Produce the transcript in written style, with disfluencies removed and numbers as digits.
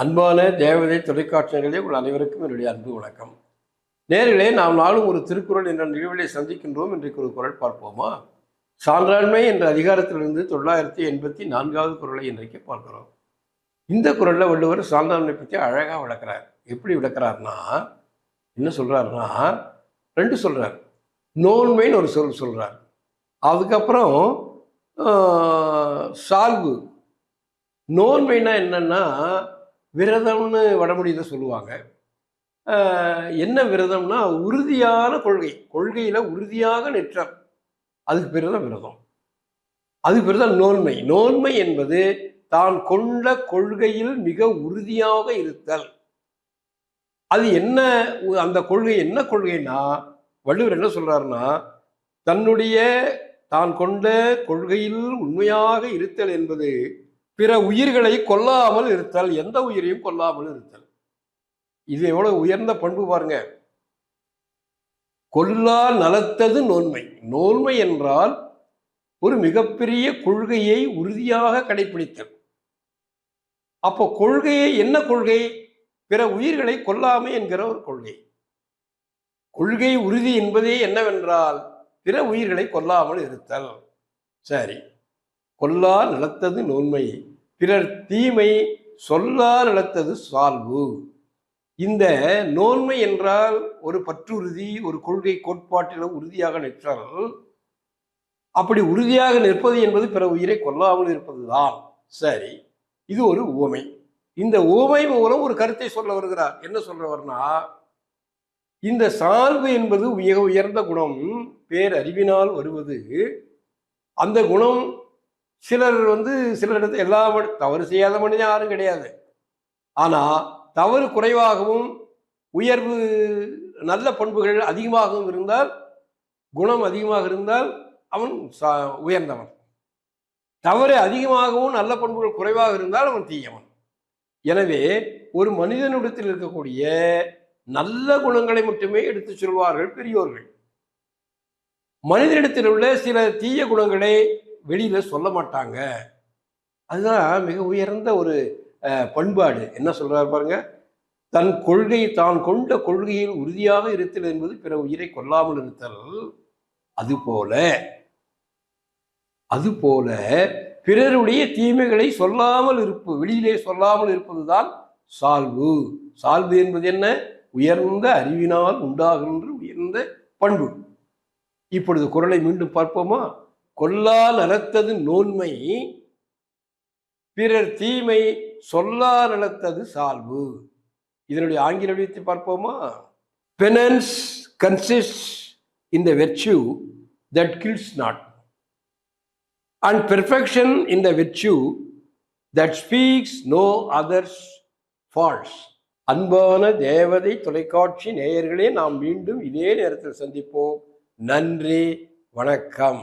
அன்பான தேவதை தொலைக்காட்சிகளே உங்கள் அனைவருக்கும் என்னுடைய அன்பு வணக்கம். நேர்களே, நாம் நாளும் ஒரு திருக்குறள் என்ற நிகழ்விலை சந்திக்கின்றோம். இன்றைக்கு ஒரு குறள் பார்ப்போமா? சான்றாண்மை என்ற அதிகாரத்திலிருந்து 984வது குறளை இன்றைக்கு பார்க்கிறோம். இந்த குறளில் வள்ளுவர் சான்றாண்மை பற்றி அழகாக விளக்குறார். எப்படி விளக்குறாருன்னா, என்ன சொல்றாருன்னா, ரெண்டு சொல்றார். நோன்மைன்னு ஒரு சொல்றார். அதுக்கப்புறம் சால்பு. நோன்மைனா என்னன்னா விரதம்னு வடமொழியில் சொல்லுவாங்க. என்ன விரதம்னா உறுதியான கொள்கையில் உறுதியாக நிற்றல், அதுக்கு பேர் தான் விரதம். அதுக்கு பேர் தான் நோன்மை. நோன்மை என்பது தான் கொண்ட கொள்கையில் மிக உறுதியாக இருத்தல். அது என்ன, அந்த கொள்கை என்ன கொள்கைன்னா, வள்ளுவர் என்ன சொல்றாருன்னா, தான் கொண்ட கொள்கையில் உண்மையாக இருத்தல் என்பது பிற உயிர்களை கொல்லாமல் இருத்தல், எந்த உயிரையும் கொல்லாமல் இருத்தல். இது எவ்வளவு உயர்ந்த பண்பு பாருங்க. கொல்லா நலத்தது நோன்மை. நோன்மை என்றால் ஒரு மிகப்பெரிய கொள்கையை உறுதியாக கடைபிடித்தல். அப்போ கொள்கையை என்ன கொள்கை? பிற உயிர்களை கொல்லாமை என்கிற ஒரு கொள்கை. கொள்கை உறுதி என்பதே என்னவென்றால் பிற உயிர்களை கொல்லாமல் இருத்தல். சரி, கொல்லா நலத்தது நோன்மை, பிறர் தீமை சொல்லா நலத்தது சால்பு. இந்த நோன்மை என்றால் ஒரு பற்றுறுதி, ஒரு கொள்கை கோட்பாட்டில் உறுதியாக நிற்றல். அப்படி உறுதியாக நிற்பது என்பது பிற உயிரை கொல்லாமல் இருப்பதுதான். சரி, இது ஒரு உவமை. இந்த உவமை மூலம் ஒரு கருத்தை சொல்ல வருகிறார். என்ன சொல்றவர்னா, இந்த சால்பு என்பது மிக உயர்ந்த குணம், பேரறிவினால் வருவது. அந்த குணம் சிலர் சிலரிடத்தில் எல்லா தவறு செய்யாத மனிதன் யாரும் கிடையாது. ஆனால் தவறு குறைவாகவும் உயர்வு நல்ல பண்புகள் அதிகமாகவும் இருந்தால், குணம் அதிகமாக இருந்தால் அவன் உயர்ந்தவன். தவறு அதிகமாகவும் நல்ல பண்புகள் குறைவாக இருந்தால் அவன் தீயவன். எனவே ஒரு மனிதனிடத்தில் இருக்கக்கூடிய நல்ல குணங்களை மட்டுமே எடுத்து சொல்வார்கள் பெரியோர்கள். மனிதனிடத்தில் உள்ள சில தீய குணங்களை வெளியில சொல்ல மாட்டாங்க. அதுதான் மிக உயர்ந்த ஒரு பண்பாடு. என்ன சொல்றாரு பாருங்க, தான் கொண்ட கொள்கையில் உறுதியாக இருத்தல் என்பது பிற உயிரை கொல்லாமல் இருத்தல். அதுபோல பிறருடைய தீமைகளை வெளியிலே சொல்லாமல் இருப்பதுதான் சால்பு. சால்பு என்பது என்ன? உயர்ந்த அறிவினால் உண்டாகின்ற உயர்ந்த பண்பு. இப்பொழுது குறளை மீண்டும் பார்ப்போமா? கொல்லா நலத்தது நோன்மை, பிறர் தீமை சொல்லா நலத்தது சால்பு. இதனுடைய ஆங்கில வடிவத்தை பார்ப்போமா? Penance consists in the virtue that kills not, and perfection in the virtue that speaks no others false. அன்பான தேவதை தொலைக்காட்சி நேயர்களே, நாம் மீண்டும் இதே நேரத்தில் சந்திப்போம். நன்றி, வணக்கம்.